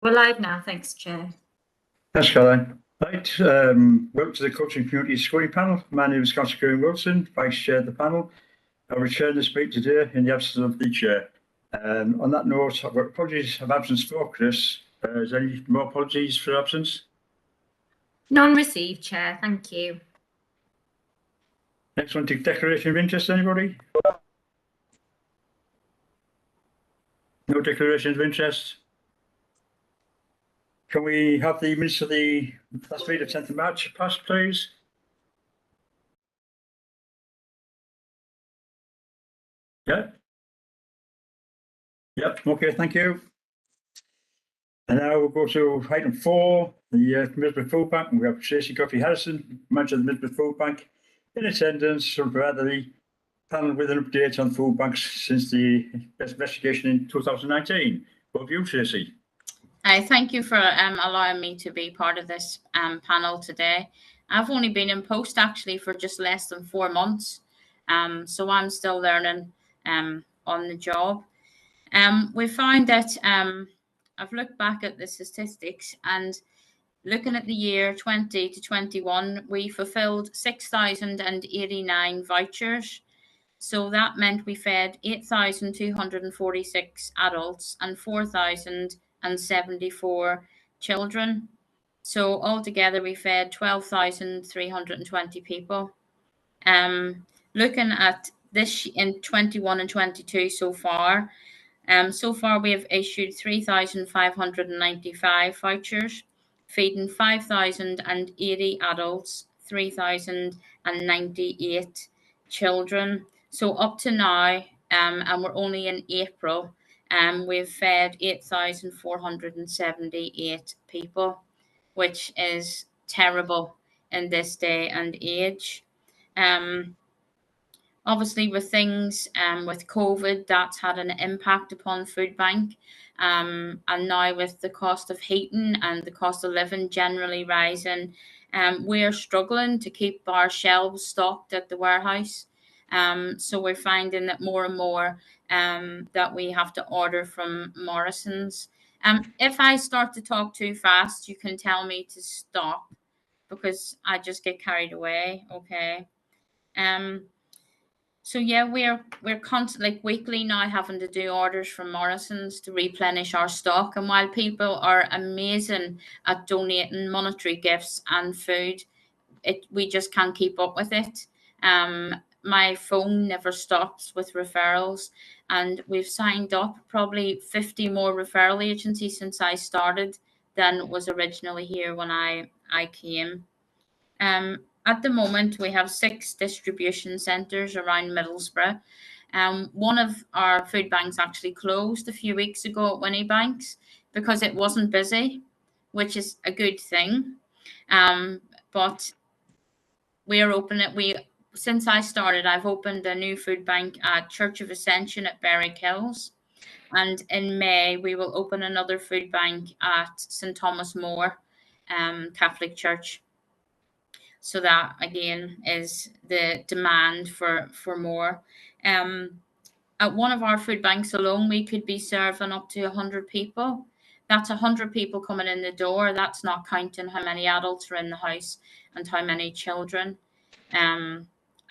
We're live now, thanks, Chair. Thanks, Caroline. Right, welcome to the Coaching Community Scrutiny Panel. My name is Councillor Kieran Wilson, Vice Chair of the panel. I will chair the speak today in the absence of the Chair. On that note, I've got apologies of absence for Chris. Is there any more apologies for absence? None received, Chair, thank you. Next one, declaration of interest, anybody? No declarations of interest. Can we have the minutes of the last meeting of 10th of March passed, please? Yeah. Yep, okay, thank you. And now we'll go to item 4, the Middlesbrough Food Bank. We have Tracy Godfrey Harrison, manager of the Middlesbrough Food Bank, in attendance to provide the panel with an update on food banks since the investigation in 2019. Over to you, Tracy. Thank you for allowing me to be part of this panel today. I've only been in post actually for just less than 4 months, so I'm still learning on the job. We found that I've looked back at the statistics, and looking at the year 20 to 21, we fulfilled 6,089 vouchers. So that meant we fed 8,246 adults and 4,074 children. So altogether we fed 12,320 people. Looking at this in 21 and 22 so far, we have issued 3,595 vouchers, feeding 5,080 adults, 3,098 children. So up to now, and we're only in April, we've fed 8,478 people, which is terrible in this day and age. Obviously, with things with COVID, that's had an impact upon food bank. And now with the cost of heating and the cost of living generally rising, we're struggling to keep our shelves stocked at the warehouse. So we're finding that more and more that we have to order from Morrison's. If I start to talk too fast, you can tell me to stop because I just get carried away. Okay. So yeah, we're constantly, like weekly now, having to do orders from Morrison's to replenish our stock. And while people are amazing at donating monetary gifts and food, we just can't keep up with it. My phone never stops with referrals, and we've signed up probably 50 more referral agencies since I started than was originally here when I came. At the moment, we have 6 distribution centres around Middlesbrough. One of our food banks actually closed a few weeks ago at Winniebanks because it wasn't busy, which is a good thing. But we are opening. Since I started, I've opened a new food bank at Church of Ascension at Berwick Hills. And in May, we will open another food bank at St Thomas More Catholic Church. So that, again, is the demand for more. At one of our food banks alone, we could be serving up to 100 people. That's 100 people coming in the door. That's not counting how many adults are in the house and how many children.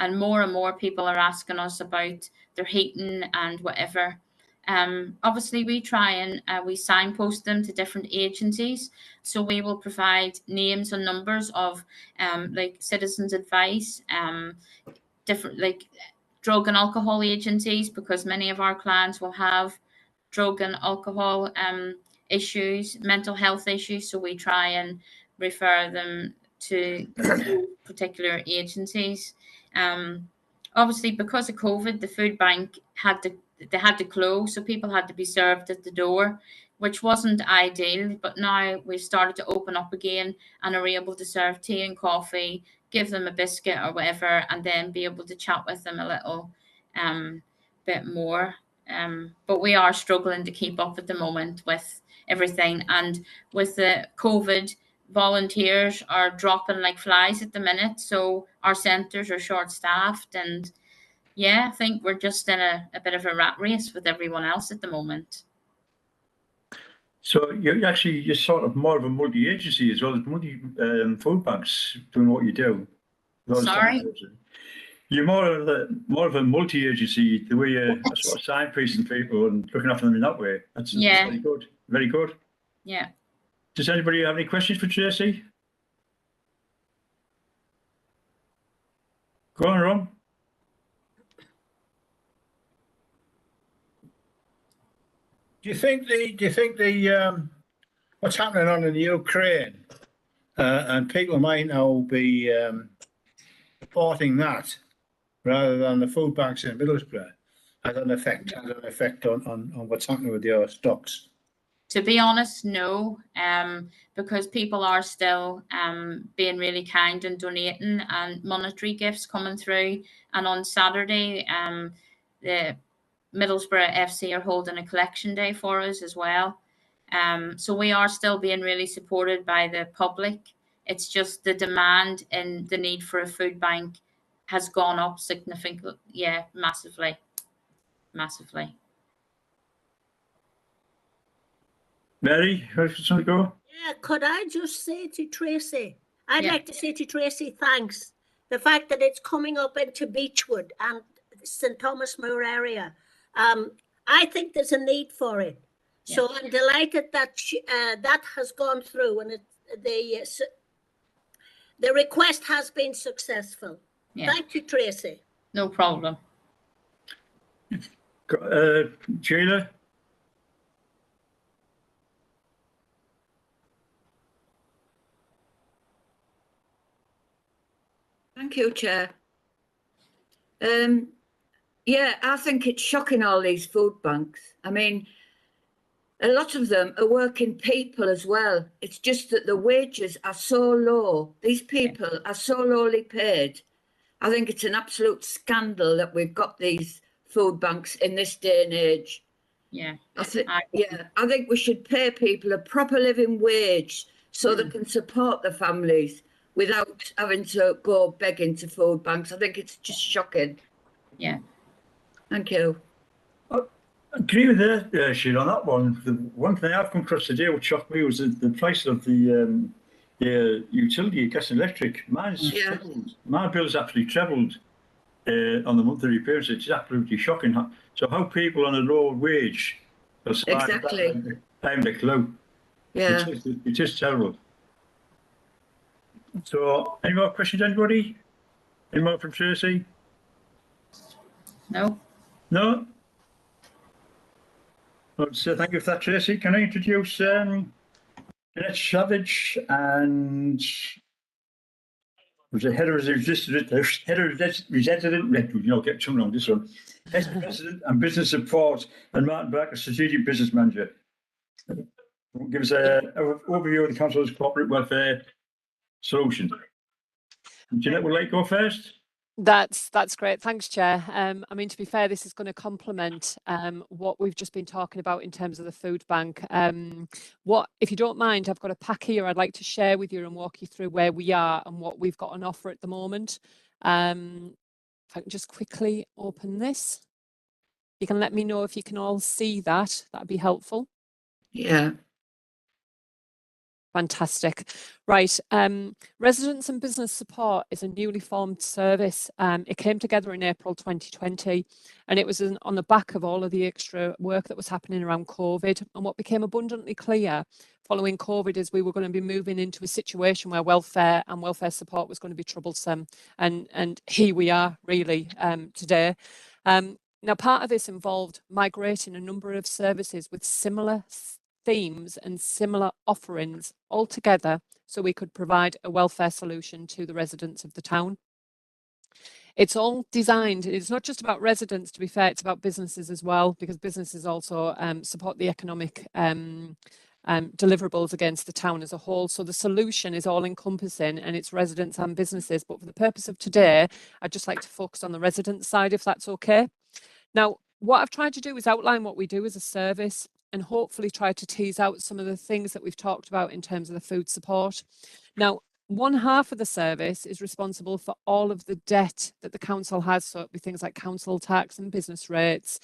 And more people are asking us about their heating and whatever. Obviously, we try and we signpost them to different agencies. So we will provide names and numbers of like Citizens Advice, different like drug and alcohol agencies, because many of our clients will have drug and alcohol issues, mental health issues. So we try and refer them to particular agencies. Obviously, because of COVID, the food bank had to close, so people had to be served at the door, which wasn't ideal. But now we've started to open up again and are able to serve tea and coffee, give them a biscuit or whatever, and then be able to chat with them a little bit more. But we are struggling to keep up at the moment with everything, and with the COVID, volunteers are dropping like flies at the minute, so our centres are short-staffed, and yeah, I think we're just in a bit of a rat race with everyone else at the moment. So you're sort of more of a multi-agency as well as multi food banks doing what you do. A lot of Sorry? signposting. You're more of a multi-agency, the way you're sort of signposting people and looking after them in that way. That's Yeah. very good. Very good. Yeah. Does anybody have any questions for Tracy? Go on, Ron. Do you think the what's happening on in the Ukraine and people might now be supporting that rather than the food banks in Middlesbrough has an effect on what's happening with your stocks? To be honest, no, because people are still being really kind and donating and monetary gifts coming through. And on Saturday, the Middlesbrough FC are holding a collection day for us as well. So we are still being really supported by the public. It's just the demand and the need for a food bank has gone up significantly. Yeah, massively. Massively. Mary, where's something go? Yeah, could I just say to Tracy, I'd Yeah. like to say to Tracy, thanks. The fact that it's coming up into Beechwood and St. Thomas More area. I think there's a need for it. So I'm delighted that that has gone through and the request has been successful. Yeah. Thank you, Tracy. No problem. Sheila? Thank you, Chair. Yeah, I think it's shocking, all these food banks. I mean, a lot of them are working people as well. It's just that the wages are so low. These people are so lowly paid. I think it's an absolute scandal that we've got these food banks in this day and age. Yeah. I think we should pay people a proper living wage so they can support their families without having to go begging to food banks. I think it's just shocking. Yeah. Thank you. I agree with her, Sheila, on that one. The one thing I've come across today which shocked me was the price of the utility, gas and electric. Mine's trebled. My bill's actually trebled on the monthly repayments. It's absolutely shocking. So how people on a low wage are Exactly. I haven't a clue. Yeah. It's just terrible. So, any more questions, anybody? Any more from Tracy? No. No? I'd say thank you for that, Tracy. Can I introduce Jeanette Savage and was a head of resident, get tongue on this one. Head of resident and business support, and Martin Black, a strategic business manager. Give us an overview of the council's corporate welfare solution. Jeanette would like to go first. That's great. Thanks, Chair. I mean, to be fair, this is going to complement what we've just been talking about in terms of the food bank. If you don't mind, I've got a pack here I'd like to share with you and walk you through where we are and what we've got on offer at the moment. If I can just quickly open this. You can let me know if you can all see that. That'd be helpful. Yeah. Fantastic. Right. Residents and Business Support is a newly formed service. It came together in April 2020, and it was on the back of all of the extra work that was happening around COVID. And what became abundantly clear following COVID is we were going to be moving into a situation where welfare and welfare support was going to be troublesome. And here we are really today. Now, part of this involved migrating a number of services with similar themes and similar offerings all together so we could provide a welfare solution to the residents of the town. It's all designed, it's not just about residents, to be fair, it's about businesses as well, because businesses also support the economic deliverables against the town as a whole. So the solution is all encompassing and it's residents and businesses. But for the purpose of today, I'd just like to focus on the resident side, if that's okay. Now, what I've tried to do is outline what we do as a service and hopefully try to tease out some of the things that we've talked about in terms of the food support. Now, one half of the service is responsible for all of the debt that the council has. So it'd be things like council tax and business rates,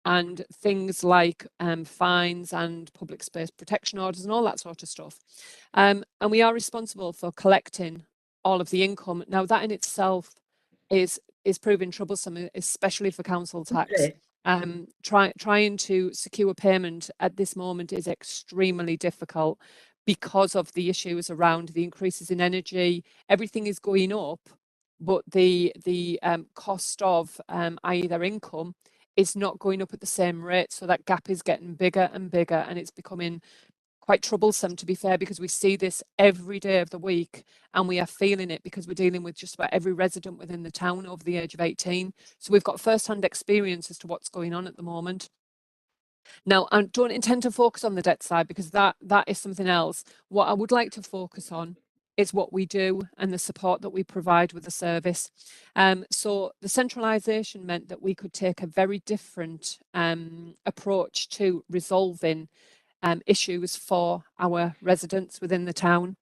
and things like fines and public space protection orders and all that sort of stuff. And we are responsible for collecting all of the income. Now, that in itself is proving troublesome, especially for council tax. Okay. Trying to secure payment at this moment is extremely difficult because of the issues around the increases in energy. Everything is going up, but the cost of i.e. their income is not going up at the same rate. So that gap is getting bigger and bigger, and it's becoming quite troublesome, to be fair, because we see this every day of the week and we are feeling it because we're dealing with just about every resident within the town over the age of 18. So we've got first-hand experience as to what's going on at the moment. Now, I don't intend to focus on the debt side because that is something else. What I would like to focus on is what we do and the support that we provide with the service. So the centralisation meant that we could take a very different approach to resolving issues for our residents within the town.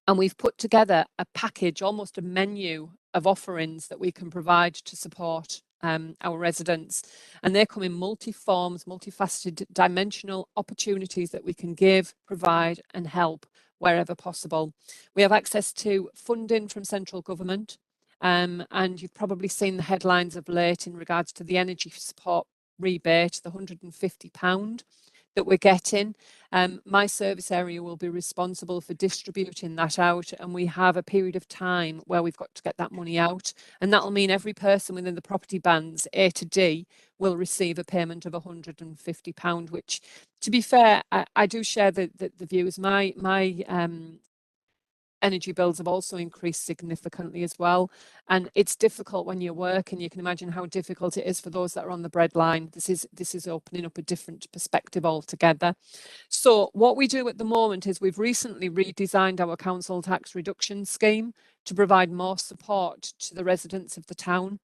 And we've put together a package, almost a menu of offerings that we can provide to support our residents. And they come in multi-forms, multifaceted, dimensional opportunities that we can give, provide and help wherever possible. We have access to funding from central government. And you've probably seen the headlines of late in regards to the energy support rebate, the £150 that we're getting. My service area will be responsible for distributing that out, and we have a period of time where we've got to get that money out, and that'll mean every person within the property bands A to D will receive a payment of £150, which, to be fair, I do share the views. My energy bills have also increased significantly as well. And it's difficult when you work, and you can imagine how difficult it is for those that are on the breadline. This is opening up a different perspective altogether. So what we do at the moment is we've recently redesigned our council tax reduction scheme to provide more support to the residents of the town.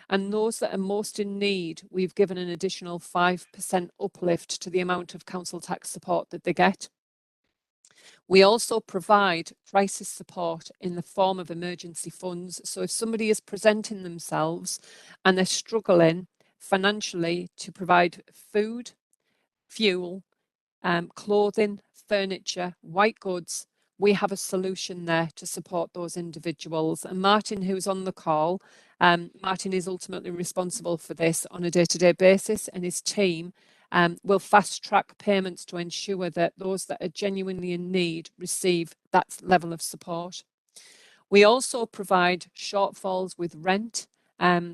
And those that are most in need, we've given an additional 5% uplift to the amount of council tax support that they get. We also provide crisis support in the form of emergency funds. So if somebody is presenting themselves and they're struggling financially to provide food, fuel, clothing, furniture, white goods, we have a solution there to support those individuals. And Martin, who's on the call, Martin is ultimately responsible for this on a day-to-day basis, and his team will fast track payments to ensure that those that are genuinely in need receive that level of support. We also provide shortfalls with rent,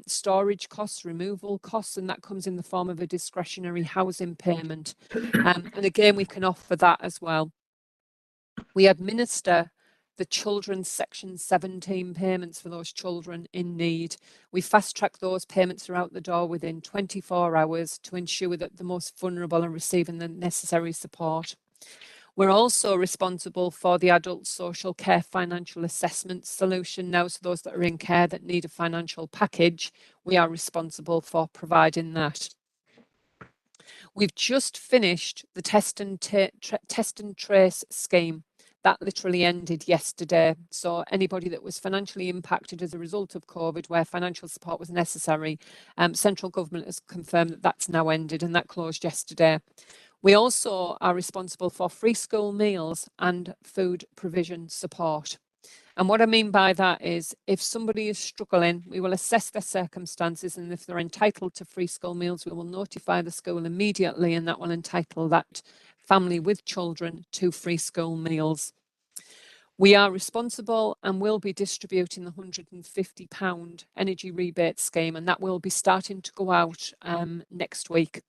storage costs, removal costs, and that comes in the form of a discretionary housing payment. And again, we can offer that as well. We administer the children's Section 17 payments for those children in need. We fast track those payments throughout the door within 24 hours to ensure that the most vulnerable are receiving the necessary support. We're also responsible for the adult social care financial assessment solution now. So those that are in care that need a financial package, we are responsible for providing that. We've just finished the test and trace scheme. That literally ended yesterday. So anybody that was financially impacted as a result of COVID, where financial support was necessary, central government has confirmed that that's now ended, and that closed yesterday. We also are responsible for free school meals and food provision support. And what I mean by that is if somebody is struggling, we will assess their circumstances, and if they're entitled to free school meals, we will notify the school immediately, and that will entitle that family with children to free school meals. We are responsible and will be distributing the £150 energy rebate scheme, and that will be starting to go out next week.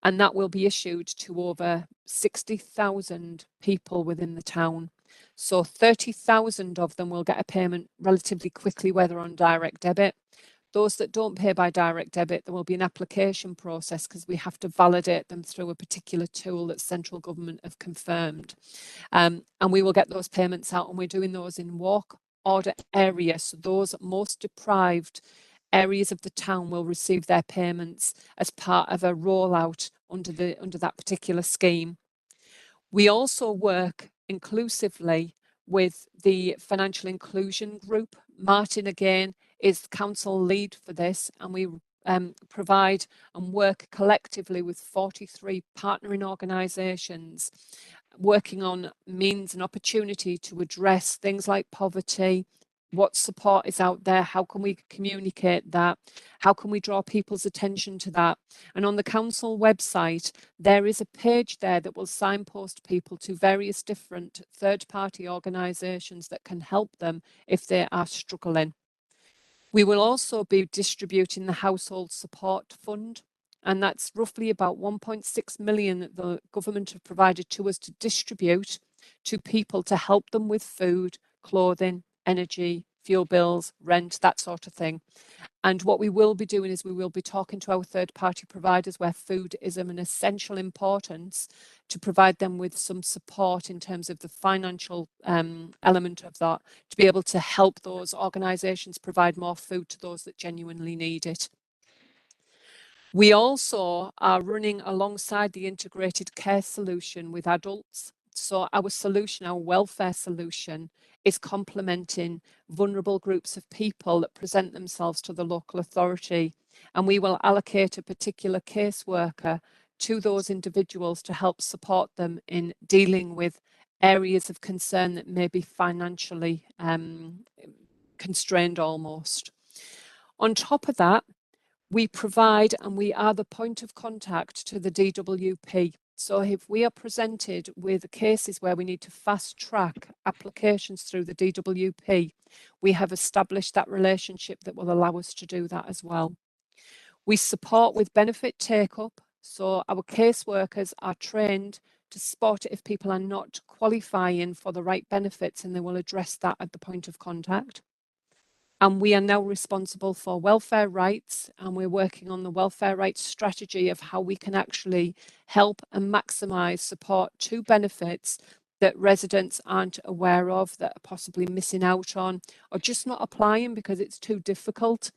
And that will be issued to over 60,000 people within the town. So 30,000 of them will get a payment relatively quickly, whether on direct debit. Those that don't pay by direct debit, there will be an application process because we have to validate them through a particular tool that central government have confirmed. And we will get those payments out, and we're doing those in walk order areas. So those most deprived areas of the town will receive their payments as part of a rollout under that particular scheme. We also work inclusively with the financial inclusion group. Martin, again, is council lead for this, and we provide and work collectively with 43 partnering organisations, working on means and opportunity to address things like poverty, what support is out there, how can we communicate that, how can we draw people's attention to that. And on the council website, there is a page there that will signpost people to various different third-party organisations that can help them if they are struggling. We will also be distributing the Household Support Fund, and that's roughly about 1.6 million that the government have provided to us to distribute to people to help them with food, clothing, energy, fuel bills, rent, that sort of thing. And what we will be doing is we will be talking to our third-party providers where food is of an essential importance to provide them with some support in terms of the financial element of that, to be able to help those organisations provide more food to those that genuinely need it. We also are running alongside the integrated care solution with adults. So our solution, our welfare solution, is complementing vulnerable groups of people that present themselves to the local authority. And we will allocate a particular caseworker to those individuals to help support them in dealing with areas of concern that may be financially constrained almost. On top of that, we provide and we are the point of contact to the DWP. So if we are presented with cases where we need to fast track applications through the DWP, we have established that relationship that will allow us to do that as well. We support with benefit take-up. So our caseworkers are trained to spot if people are not qualifying for the right benefits, and they will address that at the point of contact. And we are now responsible for welfare rights, and we're working on the welfare rights strategy of how we can actually help and maximise support to benefits that residents aren't aware of, that are possibly missing out on, or just not applying because it's too difficult.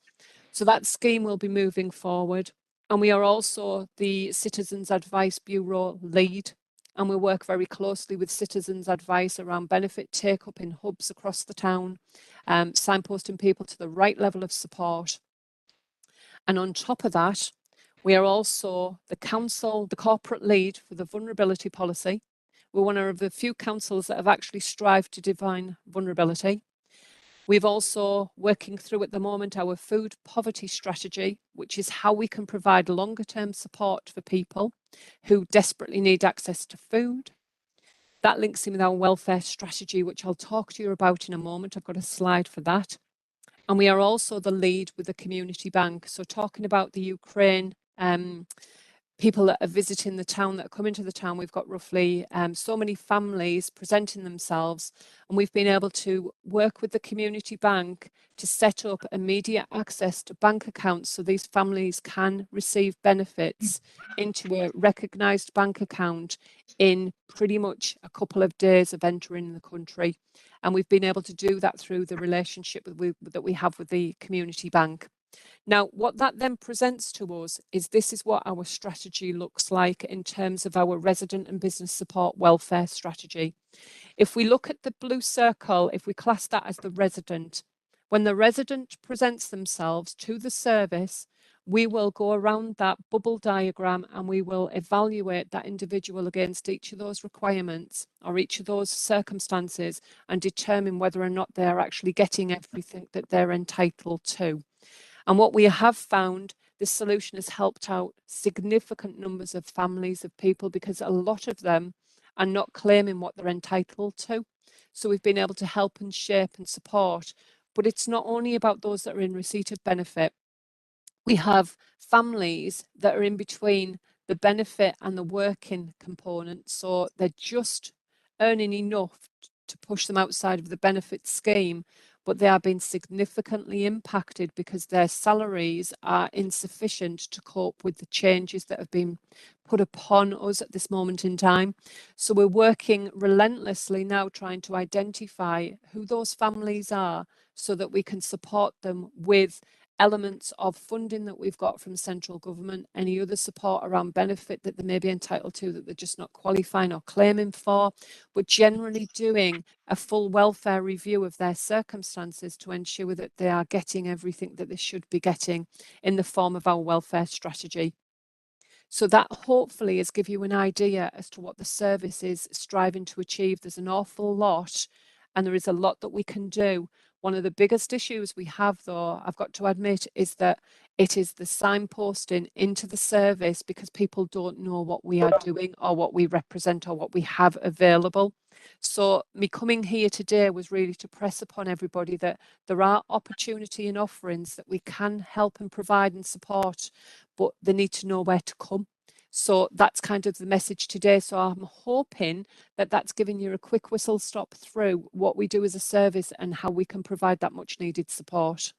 So that scheme will be moving forward. And we are also the Citizens Advice Bureau lead, and we work very closely with Citizens Advice around benefit take-up in hubs across the town, signposting people to the right level of support. And on top of that, we are also the council, the corporate lead for the vulnerability policy. We're one of the few councils that have actually strived to define vulnerability. We've also working through at the moment our food poverty strategy, which is how we can provide longer term support for people who desperately need access to food. That links in with our welfare strategy, which I'll talk to you about in a moment. I've got a slide for that. And we are also the lead with the community bank. So talking about the Ukraine people that are visiting the town, that are coming to the town, we've got roughly so many families presenting themselves, and we've been able to work with the community bank to set up immediate access to bank accounts so these families can receive benefits into a recognised bank account in pretty much a couple of days of entering the country. And we've been able to do that through the relationship that we have with the community bank. Now, what that then presents to us is this is what our strategy looks like in terms of our resident and business support welfare strategy. If we look at the blue circle, if we class that as the resident, when the resident presents themselves to the service, we will go around that bubble diagram and we will evaluate that individual against each of those requirements or each of those circumstances and determine whether or not they're actually getting everything that they're entitled to. And what we have found, this solution has helped out significant numbers of families of people because a lot of them are not claiming what they're entitled to. So we've been able to help and shape and support. But it's not only about those that are in receipt of benefit. We have families that are in between the benefit and the working component. So they're just earning enough to push them outside of the benefit scheme, but they are being significantly impacted because their salaries are insufficient to cope with the changes that have been put upon us at this moment in time. So we're working relentlessly now trying to identify who those families are so that we can support them with elements of funding that we've got from central government, any other support around benefit that they may be entitled to that they're just not qualifying or claiming for, but generally doing a full welfare review of their circumstances to ensure that they are getting everything that they should be getting in the form of our welfare strategy. So that hopefully is give you an idea as to what the service is striving to achieve. There's an awful lot, and there is a lot that we can do. One of the biggest issues we have, though, I've got to admit, is that it is the signposting into the service because people don't know what we are doing or what we represent or what we have available. So me coming here today was really to press upon everybody that there are opportunity and offerings that we can help and provide and support, but they need to know where to come. So that's kind of the message today. So I'm hoping that that's giving you a quick whistle stop through what we do as a service and how we can provide that much needed support.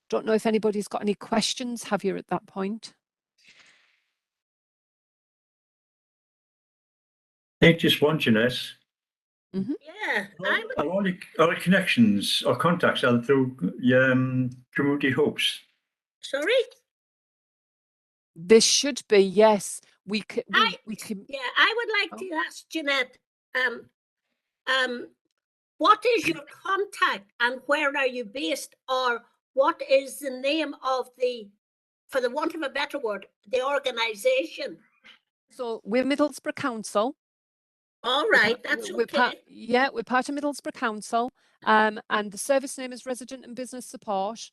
Don't know if anybody's got any questions, have you, at that point? I think just one, Jeanette. Yeah, Are all the connections or contacts are through community hubs? sorry? This should be, yes. We can. Yeah, I would like to ask Jeanette, what is your contact and where are you based, or what is the name of the, for the want of a better word, the organisation? So we're Middlesbrough Council. All right, that's okay. We're part of Middlesbrough Council, and the service name is Resident and Business Support.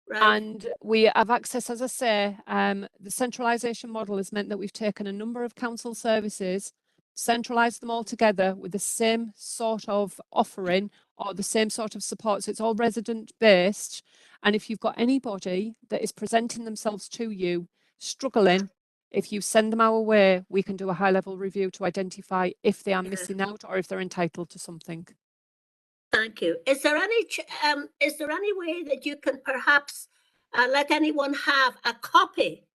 Right. And we have access, as I say, the centralisation model has meant that we've taken a number of council services, centralised them all together with the same sort of offering or the same sort of support. So it's all resident based. And if you've got anybody that is presenting themselves to you struggling, if you send them our way, we can do a high level review to identify if they are missing out or if they're entitled to something. Thank you. Is there any way that you can perhaps let anyone have a copy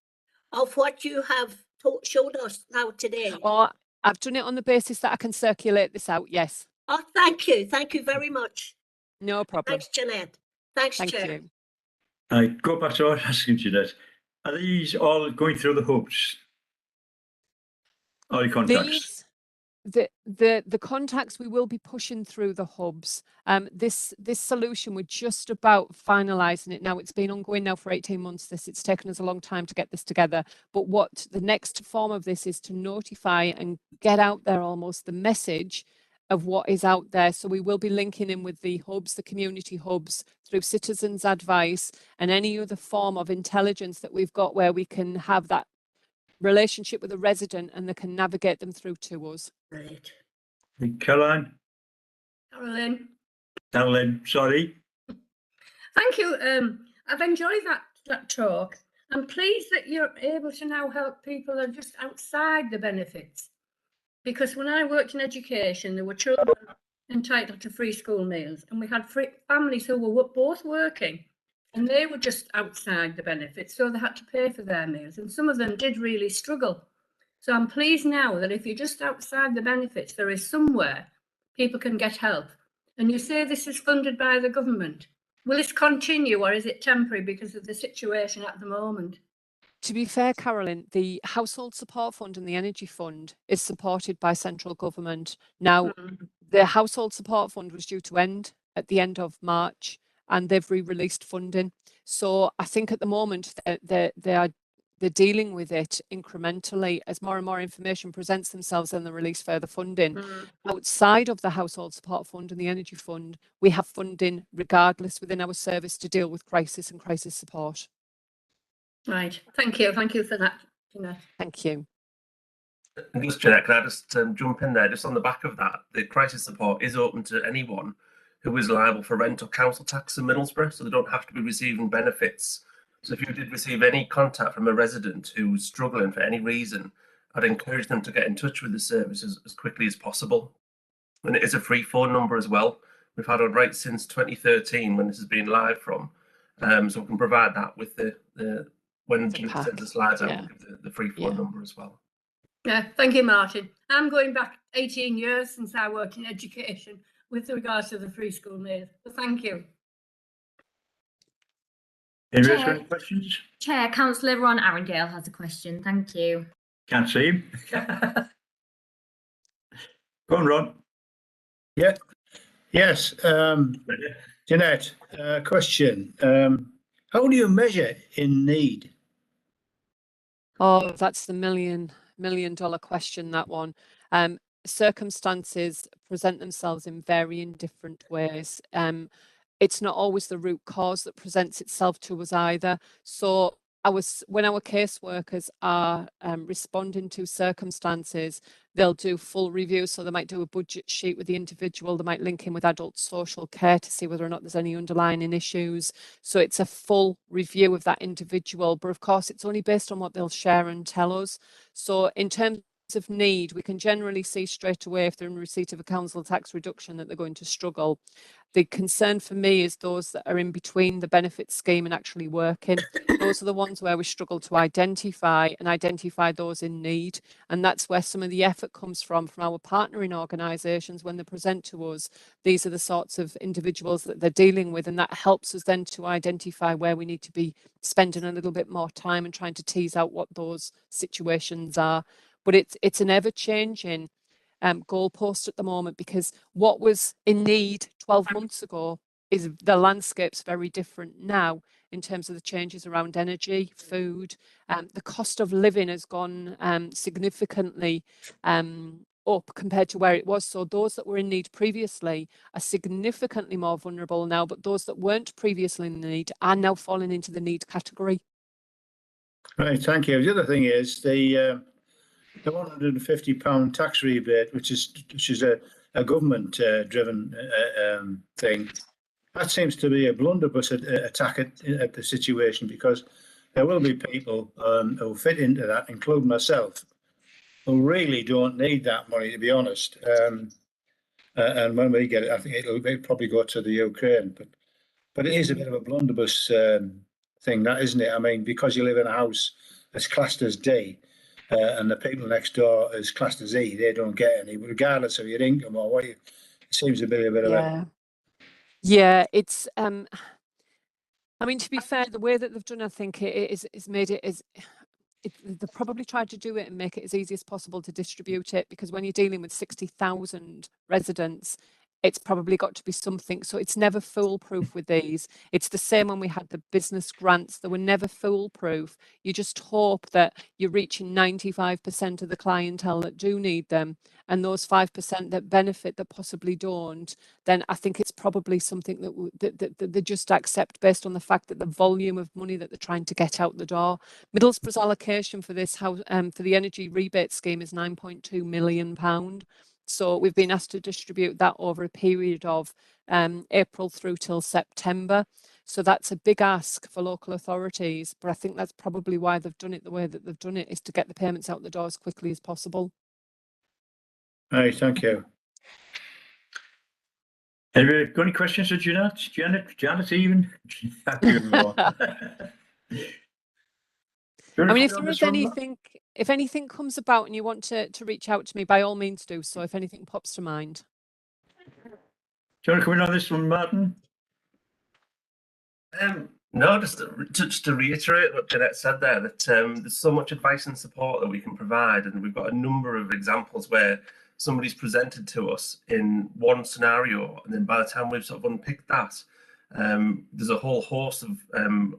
of what you have showed us now today? Or I've done it on the basis that I can circulate this out. Yes. Oh, thank you. Thank you very much. No problem. Thanks, Jeanette. Thanks, Thank Chair. you. I go back to asking Jeanette, are these all going through the hubs? Or the contacts? The contacts we will be pushing through the hubs. This solution, we're just about finalising it now. It's been ongoing now for 18 months. It's taken us a long time to get this together. But what the next form of this is to notify and get out there almost the message of what is out there. So we will be linking in with the hubs, the community hubs, through citizens' advice and any other form of intelligence that we've got where we can have that relationship with a resident and they can navigate them through to us. Right. Caroline? Caroline, Sorry. thank you. I've enjoyed that talk. I'm pleased that you're able to now help people that are just outside the benefits. Because when I worked in education, there were children entitled to free school meals, and we had families who were both working, and they were just outside the benefits, so they had to pay for their meals, and some of them did really struggle. So I'm pleased now that if you're just outside the benefits, there is somewhere people can get help. And you say this is funded by the government. Will this continue, or is it temporary because of the situation at the moment? To be fair, Carolyn, the Household Support Fund and the Energy Fund is supported by central government. Now, the Household Support Fund was due to end at the end of March, and they've re-released funding. So I think at the moment they're dealing with it incrementally as more and more information presents themselves and they release further funding. Outside of the Household Support Fund and the Energy Fund, we have funding regardless within our service to deal with crisis and crisis support. Right. Thank you. Thank you for that, Jeanette. Thank you. And just, Jeanette, can I just jump in there? Just on the back of that, the crisis support is open to anyone who is liable for rent or council tax in Middlesbrough, so they don't have to be receiving benefits. So if you did receive any contact from a resident who's struggling for any reason, I'd encourage them to get in touch with the service as quickly as possible. And it is a free phone number as well. We've had it right since 2013 when this has been live from. So we can provide that with the when Jeanette sends the slides out, we'll give the free phone number as well. Yeah, thank you, Martin. I'm going back 18 years since I worked in education with regards to the free school meal. So thank you. Anybody Chair. got any questions? Chair, Councillor Ron Arundale has a question. Thank you. Can't see him. Go on, Ron. Yeah. Yes. Jeanette, question. How do you measure in need? Oh, that's the million dollar question, that one. Circumstances present themselves in varying different ways. It's not always the root cause that presents itself to us either. So when our caseworkers are responding to circumstances, they'll do full reviews. So they might do a budget sheet with the individual. They might link in with adult social care to see whether or not there's any underlying issues. So it's a full review of that individual. But of course, it's only based on what they'll share and tell us. So in terms of need, we can generally see straight away if they're in receipt of a council tax reduction that they're going to struggle. The concern for me is those that are in between the benefit scheme and actually working. Those are the ones where we struggle to identify those in need. And that's where some of the effort comes from our partnering organisations. When they present to us, these are the sorts of individuals that they're dealing with. And that helps us then to identify where we need to be spending a little bit more time and trying to tease out what those situations are. But it's an ever-changing goalpost at the moment, because what was in need 12 months ago is the landscape's very different now in terms of the changes around energy, food. The cost of living has gone significantly up compared to where it was. So those that were in need previously are significantly more vulnerable now, but those that weren't previously in need are now falling into the need category. Right, thank you. The other thing is the £150 tax rebate, which is a government driven thing. That seems to be a blunderbuss attack at the situation, because there will be people who fit into that, including myself, who really don't need that money, to be honest. And when we get it, I think it'll probably go to the Ukraine. But it is a bit of a blunderbuss thing, that, isn't it? I mean, because you live in a house that's classed as D, and the people next door is classed as E, they don't get any, regardless of your income or what you. It seems a bit of a. Yeah, it's. I mean, to be fair, the way that they've done, I think, is made it as. They've probably tried to do it and make it as easy as possible to distribute it, because when you're dealing with 60,000 residents, it's probably got to be something. So it's never foolproof with these. It's the same when we had the business grants. They were never foolproof. You just hope that you're reaching 95% of the clientele that do need them, and those 5% that benefit that possibly don't. Then I think it's probably something that they just accept based on the fact that the volume of money that they're trying to get out the door. Middlesbrough's allocation for this house for the energy rebate scheme is £9.2 million. So we've been asked to distribute that over a period of April through till September. So that's a big ask for local authorities, but I think that's probably why they've done it the way that they've done it, is to get the payments out the door as quickly as possible. Right, thank you. Have you got any questions for Janet even? I mean, if there is anything, if anything comes about and you want to reach out to me, by all means do so, if anything pops to mind. Do you want to come in on this one, Martin? No, just to reiterate what Jeanette said there, that there's so much advice and support that we can provide, and we've got a number of examples where somebody's presented to us in one scenario, and then by the time we've sort of unpicked that, there's a whole host of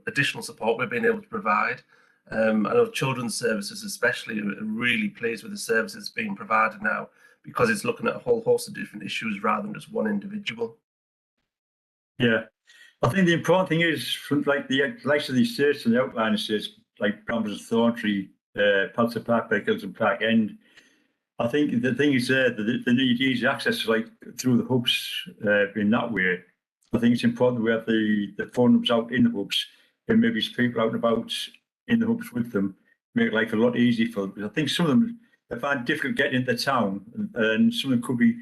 additional support we've been able to provide. I know children's services especially are really pleased with the services being provided now, because it's looking at a whole host of different issues rather than just one individual. Yeah, I think the important thing is, from like the likes of these states and the outline states, like Brambles, Thorntree, Palliser Park, Hills and Park End. I think the thing is that they need easy access, like through the hubs in that way. I think it's important we have the phone numbers out in the hubs, and maybe people out and about in the hubs with them, make life a lot easier for them. Because I think some of them, they find it difficult getting into town, and some of them could be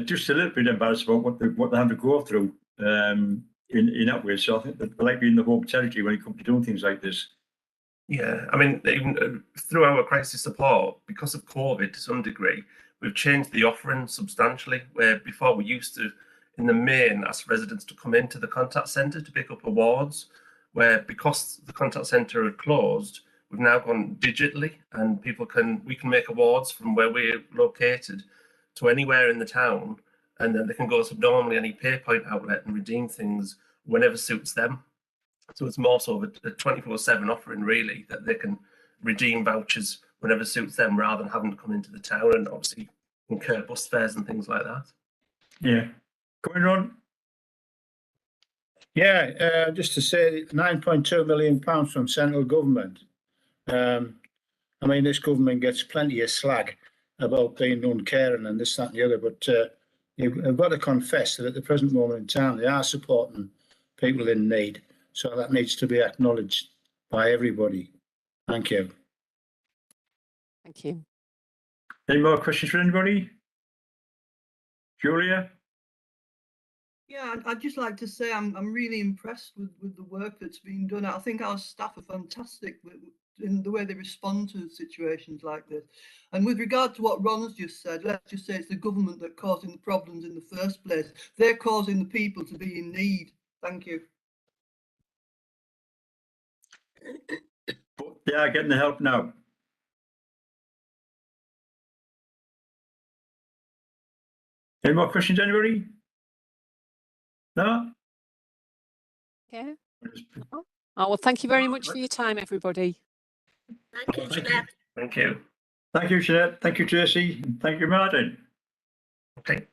just a little bit embarrassed about what they have to go through in that way. So I think they like being in the home territory when it comes to doing things like this. Yeah, I mean, even through our crisis support, because of COVID to some degree, we've changed the offering substantially, where before we used to, in the main, ask residents to come into the contact centre to pick up awards. where because the contact centre had closed, we've now gone digitally, and we can make awards from where we're located to anywhere in the town, and then they can go to normally any PayPoint outlet and redeem things whenever suits them. So it's more sort of a 24/7 offering, really, that they can redeem vouchers whenever suits them, rather than having to come into the town and obviously incur bus fares and things like that. Yeah. Going on. Yeah, just to say, £9.2 million from central government. I mean, this government gets plenty of slag about being uncaring and this, that, and the other, but you've got to confess that at the present moment in time, they are supporting people in need. So that needs to be acknowledged by everybody. Thank you. Thank you. Any more questions for anybody? Julia? Yeah, I'd just like to say I'm really impressed with the work that's being done. I think our staff are fantastic in the way they respond to situations like this. And with regard to what Ron's just said, let's just say it's the government that causing the problems in the first place. They're causing the people to be in need. Thank you. But they are getting the help now. Any more questions, anybody? No? Okay. Oh, well, thank you very much for your time, everybody. Thank you, Thank you. Jeanette. Thank you. Thank you, Jeanette. Thank you, Tracy. And thank you, Martin. Okay.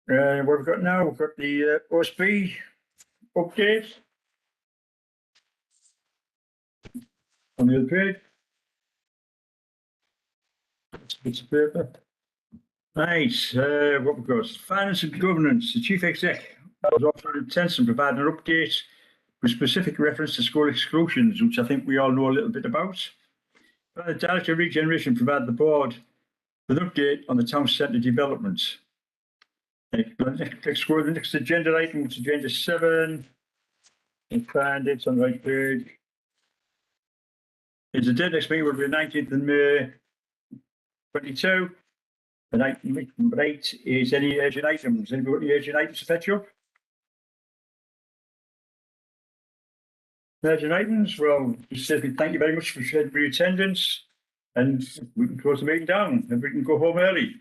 What have we got now? We've got the OSB update on the other page. It's a paper. Right, what we've got, finance and governance. The chief exec was offered intense and provided an update with specific reference to school exclusions, which I think we all know a little bit about. The director of regeneration provided the board with an update on the town centre development. Let's go to the next agenda item, which is agenda 7. And find it on the right page. The date next meeting will be the 19th of May 22. And item number 8 is any urgent items. Anybody got any urgent items to fetch up? Urgent items? Well, just simply thank you very much for your attendance. And we can close the meeting down and we can go home early.